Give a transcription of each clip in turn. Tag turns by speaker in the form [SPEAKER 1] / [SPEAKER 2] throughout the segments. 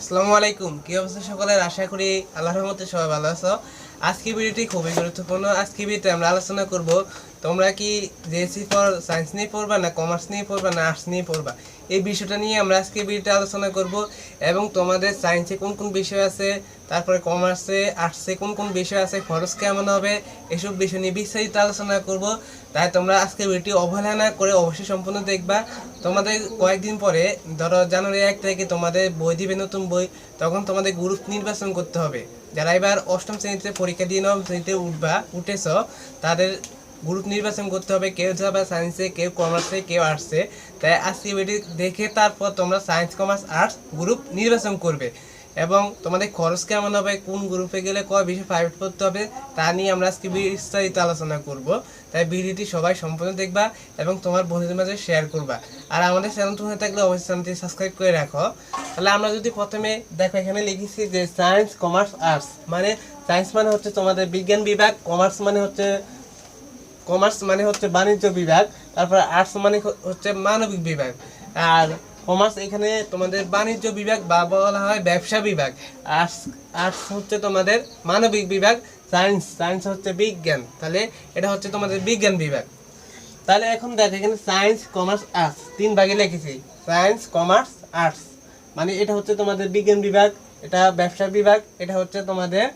[SPEAKER 1] আসসালামু আলাইকুম, কি অবস্থা সকলের? আশা করি আল্লাহর রহমতে সবাই ভালো আছো। আজকে ভিডিওটি খুবই গুরুত্বপূর্ণ। আজকে ভিডিওতে আমরা আলোচনা করব তোমরা কি জেএসসি ফর সায়েন্স নিয়ে পড়বা, না কমার্স নিয়ে পড়বা, না আর্টস নিয়ে পড়বা, এই বিষয়টা নিয়ে আমরা আজকে ভিডিওতে আলোচনা করব। এবং তোমাদের সায়েন্সে কোন কোন বিষয় আছে, তারপরে কমার্সে আর্টসে কোন কোন বিষয় আছে, খরচ কেমন হবে, এসব বিষয় নিয়ে বিস্তারিত আলোচনা করব। তাই তোমরা আজকে ভিডিওটি অবহেলা না করে অবশ্যই সম্পূর্ণ দেখবা। তোমাদের কয়েকদিন পরে, ধরো জানুয়ারি 1 তারিখে তোমাদের বই দিবে, নতুন বই। তখন তোমাদের গ্রুপ নির্বাচন করতে হবে। যারা এবার অষ্টম শ্রেণীতে পরীক্ষা দিয়ে নবম শ্রেণীতে উঠেছ, তাদের গ্রুপ নির্বাচন করতে হবে। কেউ যাবে সায়েন্সে, কেউ কমার্সে, কেউ আর্টসে। তাই আজকে ভিডিও দেখে তারপর তোমরা সায়েন্স, কমার্স, আর্টস গ্রুপ নির্বাচন করবে। এবং তোমাদের খরচ কেমন হবে, কোন গ্রুপে গেলে কয় বিষয় প্রাইভেট পড়তে হবে, তা নিয়ে আমরা আজকে বিস্তারিত আলোচনা করব। তাই ভিডিওটি সবাই সম্পূর্ণ দেখবা এবং তোমার বন্ধুদের মাঝে শেয়ার করবা। আর আমাদের চ্যানেল হয়ে থাকলে অবশ্যই চ্যানেলটি সাবস্ক্রাইব করে রাখো। তাহলে আমরা যদি প্রথমে দেখো, এখানে লিখেছি যে সায়েন্স, কমার্স, আর্টস। মানে সায়েন্স মানে হচ্ছে তোমাদের বিজ্ঞান বিভাগ, কমার্স মানে হচ্ছে বাণিজ্য বিভাগ, তারপরে আর্টস মানে হচ্ছে মানবিক বিভাগ। আর কমার্স এখানে তোমাদের বাণিজ্য বিভাগ বা বলা হয় ব্যবসা বিভাগ। আর্টস হচ্ছে তোমাদের মানবিক বিভাগ। সায়েন্স হচ্ছে বিজ্ঞান। তাহলে এটা হচ্ছে তোমাদের বিজ্ঞান বিভাগ। তাহলে এখন দেখো, এখানে সায়েন্স, কমার্স, আর্টস তিন ভাগে লিখেছি। সায়েন্স, কমার্স, আর্টস মানে এটা হচ্ছে তোমাদের বিজ্ঞান বিভাগ, এটা ব্যবসা বিভাগ, এটা হচ্ছে তোমাদের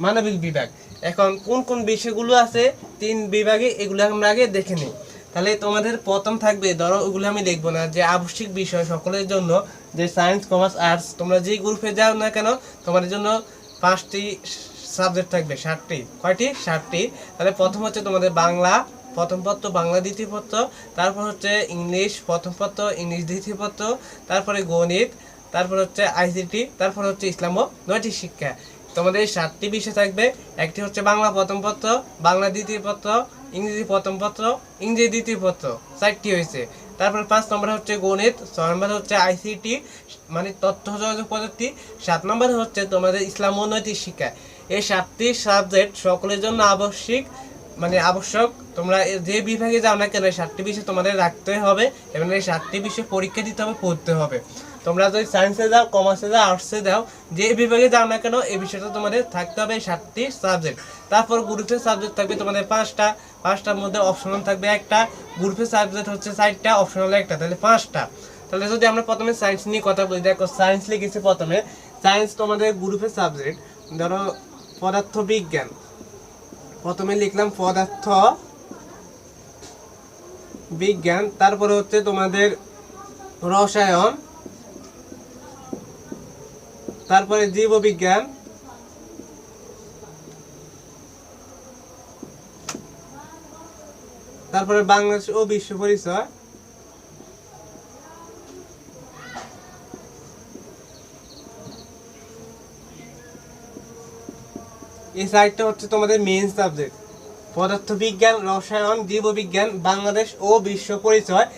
[SPEAKER 1] মানবিক বিভাগ। এখন কোন কোন বিষয়গুলো আছে তিন বিভাগে, এগুলো আমরা আগে দেখে নিই। তাহলে তোমাদের প্রথম থাকবে, ধরো ওগুলো আমি লিখবো না, যে আবশ্যিক বিষয় সকলের জন্য, যে সায়েন্স, কমার্স, আর্টস তোমরা যেই গ্রুপে যাও না কেন, তোমাদের জন্য 5টি সাবজেক্ট থাকবে। 7টি, কয়টি? 7টি। তাহলে প্রথম হচ্ছে তোমাদের বাংলা প্রথম পত্র, বাংলা দ্বিতীয় পত্র। তারপর হচ্ছে ইংলিশ প্রথম পত্র, ইংলিশ দ্বিতীয় পত্র। তারপরে গণিত, তারপর হচ্ছে আইসিটি, তারপর হচ্ছে ইসলাম ও নৈতিক শিক্ষা। তোমাদের 7টি বিষয় থাকবে। একটি হচ্ছে বাংলা প্রথম পত্র, বাংলা দ্বিতীয় পত্র, ইংরেজি প্রথম পত্র, ইংরেজি দ্বিতীয় পত্র। 4টি হয়েছে। তারপর 5 নম্বর হচ্ছে গণিত, 6 নম্বর হচ্ছে আইসিটি মানে তথ্য যোগাযোগ প্রযুক্তি, 7 নম্বর হচ্ছে তোমাদের ইসলাম ও নৈতিক শিক্ষা। এই 7টি সাবজেক্ট সকলের জন্য আবশ্যক। তোমরা যে বিভাগে যাও না কেন, 7টি বিষয় তোমাদের রাখতে হবে এবং এই 7টি বিষয় পরীক্ষা দিতে হবে, পড়তে হবে। তোমরা যদি সায়েন্সে যাও, কমার্সে যাও, আর্টসে যাও, যে বিভাগে যাও না কেন, এই বিষয়টা তোমাদের থাকতে হবে, 7টি সাবজেক্ট। তারপর গ্রুপের সাবজেক্ট থাকবে তোমাদের 5টার মধ্যে অপশনাল থাকবে একটা। গ্রুপের সাবজেক্ট হচ্ছে 4টা, অপশনাল একটা, তাহলে 5টা। তাহলে যদি আমরা প্রথমে সায়েন্স নিয়ে কথা বলি, দেখো সায়েন্স লিখেছি প্রথমে। সায়েন্স তোমাদের গ্রুপের সাবজেক্ট, ধরো পদার্থ বিজ্ঞান, প্রথমে লিখলাম পদার্থ বিজ্ঞান। তারপরে হচ্ছে তোমাদের রসায়ন, তারপরে জীববিজ্ঞান, তারপরে বাংলাদেশ ও বিশ্ব পরিচয়, এই সাইডটা হচ্ছে তোমাদের মেইন সাবজেক্ট। পদার্থ বিজ্ঞান, রসায়ন, জীববিজ্ঞান, বাংলাদেশ ও বিশ্ব পরিচয়।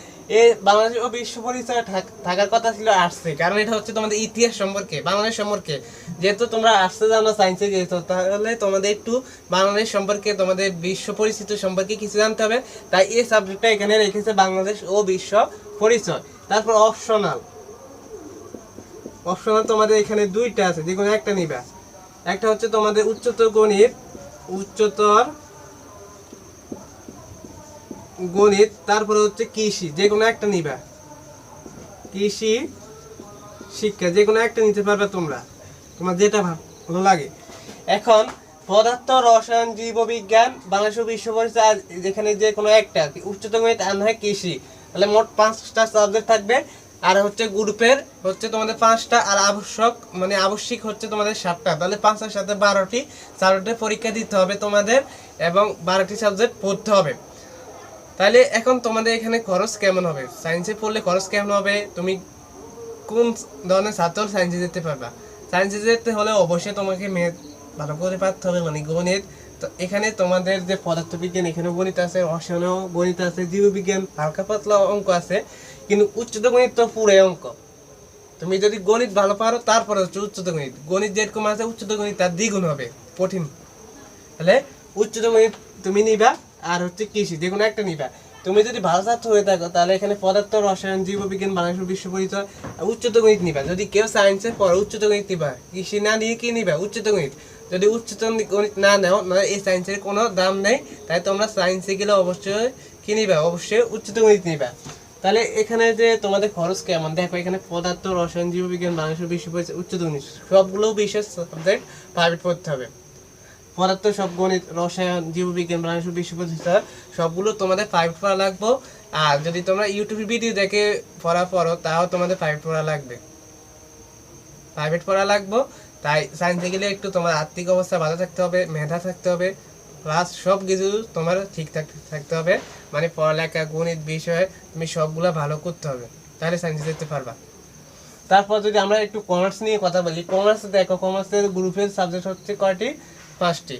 [SPEAKER 1] এই বাংলাদেশ ও বিশ্ব পরিচয় থাকার কথা ছিল আর্টসে, কারণ এটা হচ্ছে তোমাদের ইতিহাস সম্পর্কে, বাংলাদেশ সম্পর্কে। যেহেতু তোমরা আর্টসে জানো, সায়েন্সে গিয়েছো, তাহলে তোমাদের একটু বাংলাদেশ সম্পর্কে, তোমাদের বিশ্ব পরিচিতি সম্পর্কে কিছু জানতে হবে। তাই এই সাবজেক্টটা এখানে রেখেছে, বাংলাদেশ ও বিশ্ব পরিচয়। তারপর অপশনাল তোমাদের এখানে 2টা আছে, যে কোনো একটা নিবা। একটা হচ্ছে তোমাদের উচ্চতর গণিত, তারপরে হচ্ছে কৃষি, যে কোনো একটা নিবা। কৃষি শিক্ষা, যে কোনো একটা নিতে পারবে তোমরা, তোমার যেটা ভালো লাগে। এখন পদার্থ, রসায়ন, জীববিজ্ঞান, বাংলাদেশ ও বিশ্ব পরিচয়, যেখানে যে কোনো একটা, উচ্চতর গণিত আর নয় কৃষি। তাহলে মোট 5টা সাবজেক্ট থাকবে। আর হচ্ছে গ্রুপের হচ্ছে তোমাদের 5টা, আর আবশ্যিক হচ্ছে তোমাদের 7টা। তাহলে 5 আর 7 12টি সাবজেক্টের পরীক্ষা দিতে হবে তোমাদের, এবং 12টি সাবজেক্ট পড়তে হবে। তাহলে এখন তোমাদের এখানে খরচ কেমন হবে, সায়েন্সে পড়লে খরচ কেমন হবে, তুমি কোন ধরনের ছাত্র সায়েন্সে যেতে পারবা। সায়েন্সে যেতে হলে অবশ্যই তোমাকে ম্যাথ ভালো করে পারতে হবে, মানে গণিত। তো এখানে তোমাদের যে পদার্থবিজ্ঞান, এখানেও গণিত আছে, রসায়নেও গণিত আছে, জীববিজ্ঞান হালকা পাতলা অঙ্ক আছে, কিন্তু উচ্চতর গণিত তো পুরো অঙ্ক। তুমি যদি গণিত ভালো পারো, তারপরে হচ্ছে উচ্চতর গণিত। গণিত যেরকম আছে, উচ্চতর গণিত তার দ্বিগুণ হবে কঠিন। তাহলে উচ্চতর গণিত তুমি নিবা, আর হচ্ছে কৃষি, যে কোনো একটা নিবা। তুমি যদি ভালো ছাত্র হয়ে থাকো তাহলে এখানে পদার্থ রসায়ন জীববিজ্ঞান বাংলাদেশ বিশ্ব পরিচয় উচ্চতর গণিত নিবা। যদি কেউ সায়েন্সে পড়ো উচ্চতর গণিত নিবা, কৃষি না নিয়ে কি নিবা? উচ্চতর গণিত। যদি উচ্চতর গণিত না নাও না, এই সায়েন্সের কোনো দাম নেই, তাই তোমরা সায়েন্সে গেলে অবশ্যই কি নিবা? অবশ্যই উচ্চতর গণিত নিবা। তাহলে এখানে যে তোমাদের খরচ কেমন দেখো, এখানে পদার্থ রসায়ন জীববিজ্ঞান বাংলাদেশের বিশ্ব পরিচয় উচ্চতর গণিত সবগুলো বিশেষ সাবজেক্ট প্রাইভেট পড়তে হবে। পদার্থ সব গণিত রসায়ন জীববিজ্ঞান বাংলাদেশের বিশ্ব পরিচয় সবগুলো তোমাদের প্রাইভেট পড়া লাগবে। আর যদি তোমরা ইউটিউবে ভিডিও দেখে পড়ো তাও তোমাদের প্রাইভেট পড়া লাগবে, প্রাইভেট পড়া লাগবে। তাই সায়েন্সে গেলে একটু তোমার আর্থিক অবস্থা ভালো থাকতে হবে, মেধা থাকতে হবে, প্লাস সব কিছু তোমার ঠিকঠাক থাকতে হবে, মানে পড়ালেখা গণিত বিষয়ে তুমি সবগুলো ভালো করতে হবে, তাহলে সায়েন্সে যেতে পারবা। তারপর যদি আমরা একটু কমার্স নিয়ে কথা বলি, কমার্স দেখো, কমার্সের গ্রুপের সাবজেক্ট হচ্ছে কয়টি? 5টি।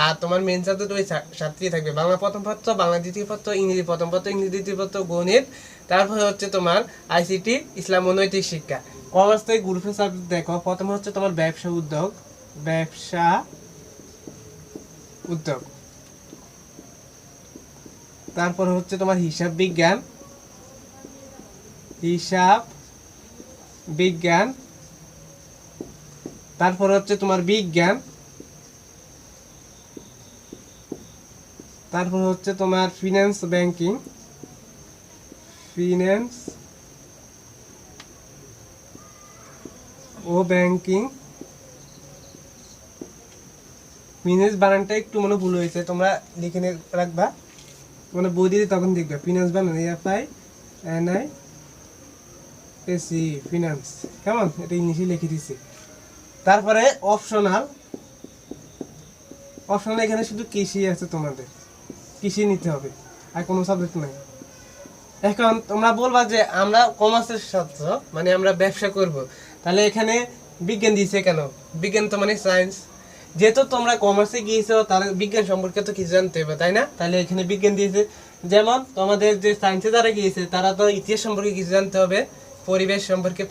[SPEAKER 1] আর তোমার মেন সাবজেক্ট ওই 7টি থাকবে, বাংলা প্রথম পত্র, বাংলা দ্বিতীয় পত্র, ইংরেজি প্রথম পত্র, ইংরেজি দ্বিতীয় পত্র, গণিত, তারপরে হচ্ছে তোমার আইসিটি, ইসলাম ও নৈতিক শিক্ষা। কমার্স থেকে গ্রুপের সাবজেক্ট দেখো, প্রথমে হচ্ছে তোমার ব্যবসা উদ্যোগ, ব্যবসা উদ্যোগ, তারপর হচ্ছে তোমার হিসাব বিজ্ঞান, হিসাব বিজ্ঞান, তারপর হচ্ছে তোমার বিজ্ঞান, তারপর হচ্ছে তোমার ফিনান্স ব্যাংকিং, ফিনান্স ও ব্যাংকিং। ফিনান্স বানানটা একটু মনে ভুল হয়েছে, তোমরা লিখে রাখবা, মানে বই দিলে তখন দেখবে ফিনান্স বানান FINANS, ফিনান্স, কেমন? এটা ইংলিশে লিখে দিছি। তারপরে অপশনাল, অপশনাল এখানে শুধু কৃষি আছে, তোমাদের কৃষি নিতে হবে, আর কোনো সাবজেক্ট নাই। এখন তোমরা বলবা যে আমরা কমার্সের ছাত্র, মানে আমরা ব্যবসা করব, তাহলে এখানে বিজ্ঞান দিয়েছে কেন? বিজ্ঞান তো মানে সায়েন্স, যেহেতু তোমরা কমার্সে গিয়েছো তাহলে বিজ্ঞান সম্পর্কে তো কিছু জানতে হবে, তাই না? তাহলে এখানে বিজ্ঞান দিয়েছে। যেমন তোমাদের যে সায়েন্সে যারা গিয়েছে তারা তো ইতিহাস সম্পর্কে কিছু জানতে হবে, পরিবেশ সম্পর্কে,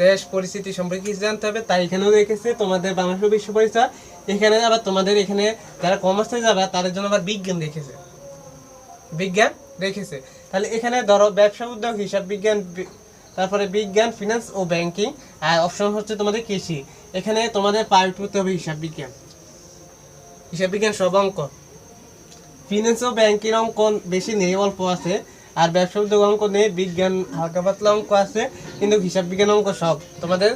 [SPEAKER 1] দেশ পরিস্থিতি সম্পর্কে কিছু জানতে হবে, তাই এখানেও রেখেছে তোমাদের বাংলাদেশ বিশ্ব পরিচয়। এখানে আবার তোমাদের এখানে যারা কমার্সে যাবে তাদের জন্য আবার বিজ্ঞান রেখেছে, বিজ্ঞান রেখেছে। তাহলে এখানে ধরো ব্যবসা উদ্যোগ, হিসাব বিজ্ঞান, তারপরে বিজ্ঞান, ফিনান্স ও ব্যাংকিং, আর অপশন হচ্ছে তোমাদের কৃষি। এখানে তোমাদের প্রাইভেট করতে হবে হিসাব বিজ্ঞান, হিসাব বিজ্ঞান সব অঙ্ক, ফিনান্স ও ব্যাংকিং অঙ্ক বেশি নেই, অল্প আছে, আর ব্যবসা উদ্যোগ অঙ্ক নেই, বিজ্ঞান হালকা পাতলা অঙ্ক আছে, কিন্তু হিসাব বিজ্ঞান অঙ্ক সব তোমাদের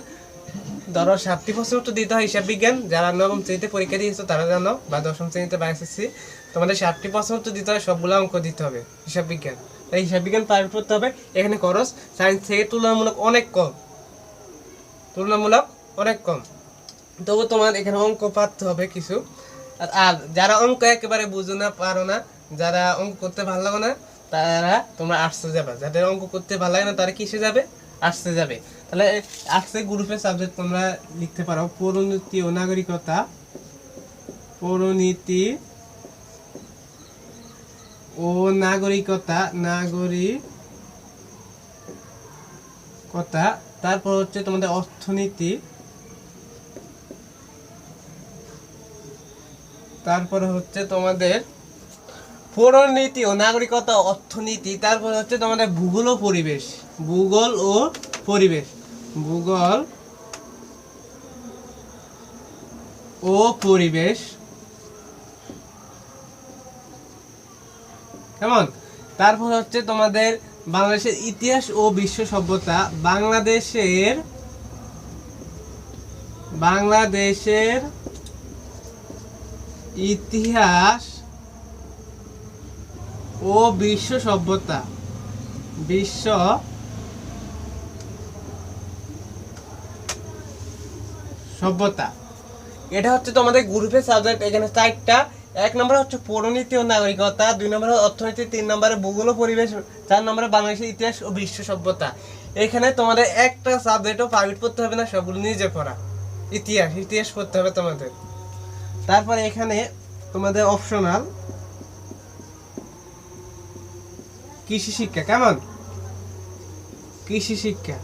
[SPEAKER 1] ধরো 7টি প্রশ্ন উত্তর দিতে হয় হিসাব বিজ্ঞান। যারা নবম শ্রেণীতে পরীক্ষা দিয়েছো তারা জানো, বা 10ম শ্রেণীতে বা SSC, তোমাদের 7টি প্রশ্ন উত্তর দিতে হয়, সবগুলো অঙ্ক দিতে হবে হিসাব বিজ্ঞান। তাই হিসাব বিজ্ঞান প্রাইভেট করতে হবে। এখানে খরচ সায়েন্স থেকে তুলনামূলক অনেক কম, তুলনামূলক অনেক কম, তবু তোমার এখানে অঙ্ক পারতে হবে কিছু। আর যারা অঙ্ক একেবারে বুঝো না, পারো না, যারা অঙ্ক করতে ভালো লাগে না, তারা তোমরা আর্টসে যাবে, যাদের অঙ্ক করতে ভালো লাগে না তারা কিসে যাবে? আর্টসে যাবে। তাহলে আর্টসে গ্রুপের সাবজেক্ট তোমরা লিখতে পারো পৌরনীতি ও নাগরিকতা, পৌরনীতি ও নাগরিকতা, নাগরিকতা, তারপর হচ্ছে তোমাদের অর্থনীতি, তারপরে হচ্ছে তোমাদের পৌরনীতি ও নাগরিকতা, অর্থনীতি, তারপর হচ্ছে তোমাদের ভূগোল ও পরিবেশ, ভূগোল ও পরিবেশ, ভূগোল ও পরিবেশ, কেমন? তারপর হচ্ছে তোমাদের বাংলাদেশের ইতিহাস ও বিশ্ব সভ্যতা, বাংলাদেশের ইতিহাস ও বিশ্ব সভ্যতা, বিশ্ব সভ্যতা, এটা হচ্ছে তোমাদের গ্রুপের সাবজেক্ট। এখানে 4টা, 1 নম্বরে হচ্ছে পৌরনীতি ও নাগরিকতা, 2 নম্বরে অর্থনীতি, 3 নম্বরে ভূগোল ও পরিবেশ, 4 নম্বরে বাংলাদেশের ইতিহাস ও বিশ্ব সভ্যতা। এখানে তোমাদের একটা সাবজেক্টও প্রাইভেট পড়তে হবে না, সবগুলো নিজে পড়া। ইতিহাস পড়তে হবে তোমাদের। তারপরে এখানে তোমাদের অপশনাল কৃষি শিক্ষা, কেমন? কৃষি শিক্ষা।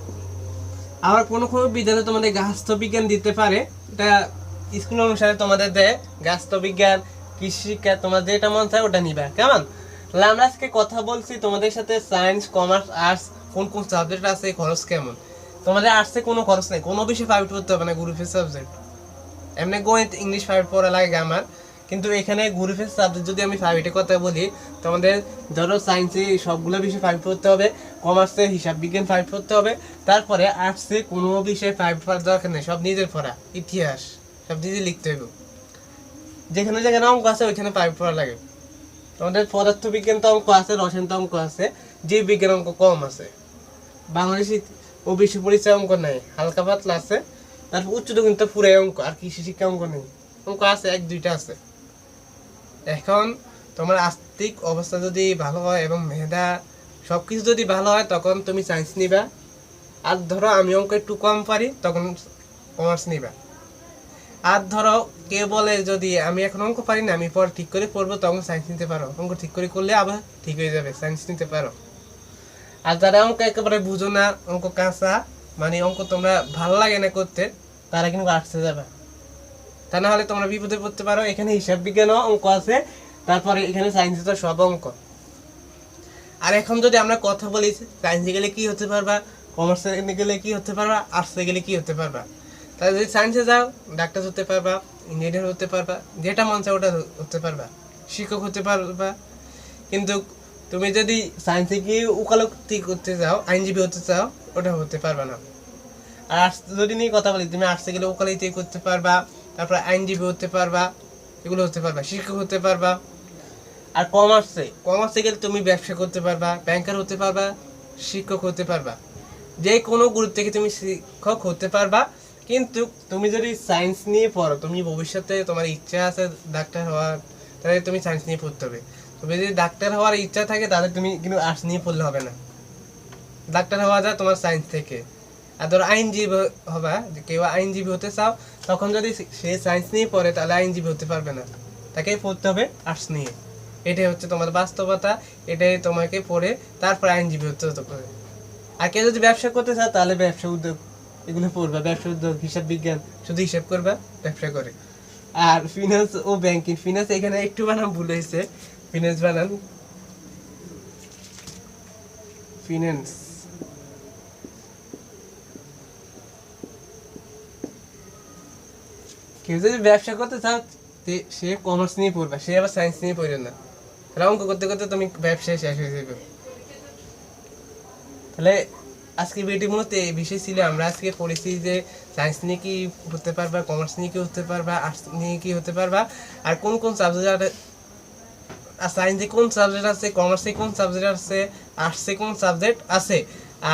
[SPEAKER 1] আবার কোনো বিদ্যালয়ে তোমাদের গাছত্ব বিজ্ঞান দিতে পারে, এটা স্কুল অনুসারে তোমাদের দেয় গাছত্ব বিজ্ঞান, কৃষি শিক্ষা, তোমার যেটা মন চায় ওটা নিবা, কেমন? তাহলে আমরা আজকে কথা বলছি তোমাদের সাথে সায়েন্স, কমার্স, আর্টস কোন কোন সাবজেক্ট আছে, খরচ কেমন। তোমাদের আর্টসে কোনো খরচ নেই, কোনো বিষয় প্রাইভেট পড়তে হবে না, গ্রুপের সাবজেক্ট। এমনি গণিত, ইংলিশ প্রাইভেট পড়া লাগে আমার, কিন্তু এখানে গ্রুপের সাবজেক্ট যদি আমি প্রাইভেটের কথা বলি, তোমাদের ধরো সায়েন্সে সবগুলো বিষয় প্রাইভেট পড়তে হবে, কমার্সে হিসাব বিজ্ঞান প্রাইভেট পড়তে হবে, তারপরে আর্টসে কোনো বিষয়ে প্রাইভেট পড়ার দরকার নেই, সব নিজের পড়া, ইতিহাস সব নিজে লিখতে হবে। যেখানে যেখানে অঙ্ক আছে ওইখানে প্রাইভেট পড়া লাগে। তোমাদের পদার্থ বিজ্ঞান তো অঙ্ক আছে, রসায়ন তো অঙ্ক আছে, জীব বিজ্ঞান অঙ্ক কম আছে, বাংলাদেশি ও বিশ্ব পরিচয় অঙ্ক নাই, হালকা পাতলা আছে। তারপর উচ্চতর কিন্তু পুরাই অঙ্ক, আর কৃষি শিক্ষা অঙ্ক নেই, অঙ্ক আছে এক দুইটা আছে। এখন তোমার আর্থিক অবস্থা যদি ভালো হয় এবং মেধা সবকিছু যদি ভালো হয় তখন তুমি সায়েন্স নিবা। আর ধরো আমি অঙ্ক একটু কম পারি তখন কমার্স নিবা। আর ধরো কেউ বলে যদি আমি এখন অঙ্ক পারি না, আমি পর ঠিক করে পড়বো, তখন সায়েন্স নিতে পারো, অঙ্ক ঠিক করে করলে আবার ঠিক হয়ে যাবে, সায়েন্স নিতে পারো। আর যারা অঙ্ক একেবারে বুঝো না, অঙ্ক কাঁচা, মানে অঙ্ক তোমরা ভালো লাগে না করতে, তারা কিন্তু আর্টসে যাবে। তা না হলে তোমরা বিপদে পড়তে পারো। এখানে হিসাব বিজ্ঞানও অঙ্ক আছে, তারপরে এখানে সায়েন্সে তো সব অঙ্ক। আর এখন যদি আমরা কথা বলি সায়েন্সে গেলে কি হতে পারবা, কমার্সে গেলে কি হতে পারবা, আর্টসে গেলে কি হতে পারবা। তাহলে যদি সায়েন্সে যাও ডাক্তার হতে পারবা, ইঞ্জিনিয়ার হতে পারবা, যেটা মন চায় ওটা হতে পারবা, শিক্ষক হতে পারবা। কিন্তু তুমি যদি সায়েন্সে গিয়ে উকালতি করতে চাও, আইনজীবী হতে চাও, ওটা হতে পারবা না। আর আর্টস যদি নিয়ে কথা বলি, তুমি আর্টসে গেলে উকালতি করতে পারবা, তারপর আইনজীবী হতে পারবা, এগুলো হতে পারবা, শিক্ষক হতে পারবা। আর কমার্সে গেলে তুমি ব্যবসা করতে পারবা, ব্যাংকার হতে পারবা, শিক্ষক হতে পারবা, যে কোনো গ্রুপ থেকে তুমি শিক্ষক হতে পারবা। কিন্তু তুমি যদি সায়েন্স নিয়ে পড়ো, তুমি ভবিষ্যতে তোমার ইচ্ছা আছে ডাক্তার হওয়ার, তাহলে তুমি সায়েন্স নিয়ে পড়তে হবে। তুমি যদি ডাক্তার হওয়ার ইচ্ছা থাকে তাহলে তুমি কিন্তু আর্টস নিয়ে পড়লে হবে না, ডাক্তার হওয়া যায় তোমার সায়েন্স থেকে। আর ধরো আইনজীবী হবা, কেউ আইনজীবী হতে চাও, তখন যদি সে সায়েন্স নিয়ে পড়ে তাহলে আইনজীবী হতে পারবে না, তাকে পড়তে হবে আর্টস নিয়ে। এটাই হচ্ছে তোমার বাস্তবতা, এটাই তোমাকে পড়ে তারপর আইনজীবী হতে হবে। আর কেউ যদি ব্যবসা করতে চাও তাহলে ব্যবসা উদ্যোগ এগুলো পড়বা, ব্যবসা উদ্যোগ, হিসাব বিজ্ঞান, শুধু হিসাব করবা, ব্যবসা করে। আর ফিনান্স ও ব্যাংকিং, ফিনান্স এখানে একটু বানান ভুল হয়েছে, ফিনান্স বানান ফিনান্স। কেউ যদি ব্যবসা করতে চাও সে কমার্স নিয়ে পড়বে, সে আবার সায়েন্স নিয়ে পড়বে না, তাহলে অঙ্ক করতে করতে তুমি ব্যবসায় শেষ হয়ে যাবে। তাহলে আজকে ভিডিও মূলত এই বিষয় ছিল। আমরা আজকে পড়েছি যে সায়েন্স নিয়ে কি হতে পারবা, কমার্স নিয়ে কি হতে পারবা, আর্টস নিয়ে কি হতে পারবা, আর কোন কোন সাবজেক্ট, সায়েন্সে কোন সাবজেক্ট আছে, কমার্সে কোন সাবজেক্ট আছে, আর্টসে কোন সাবজেক্ট আছে,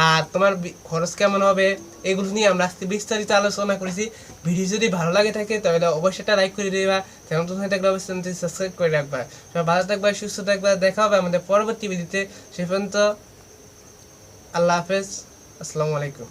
[SPEAKER 1] আর তোমার খরচ কেমন হবে, এগুলো নিয়ে আমরা আজকে বিস্তারিত আলোচনা করেছি। ভিডিও যদি ভালো লাগে থাকে তাহলে অবশ্যই একটা লাইক করে দেবা, চ্যানেল নতুন হয়ে থাকলে অবশ্যই সাবস্ক্রাইব করে রাখবা। সবাই ভালো থাকবা, সুস্থ থাকবা, দেখা হবে আমাদের পরবর্তী ভিডিওতে। সে পর্যন্ত আল্লাহ হাফেজ, আসসালামু আলাইকুম।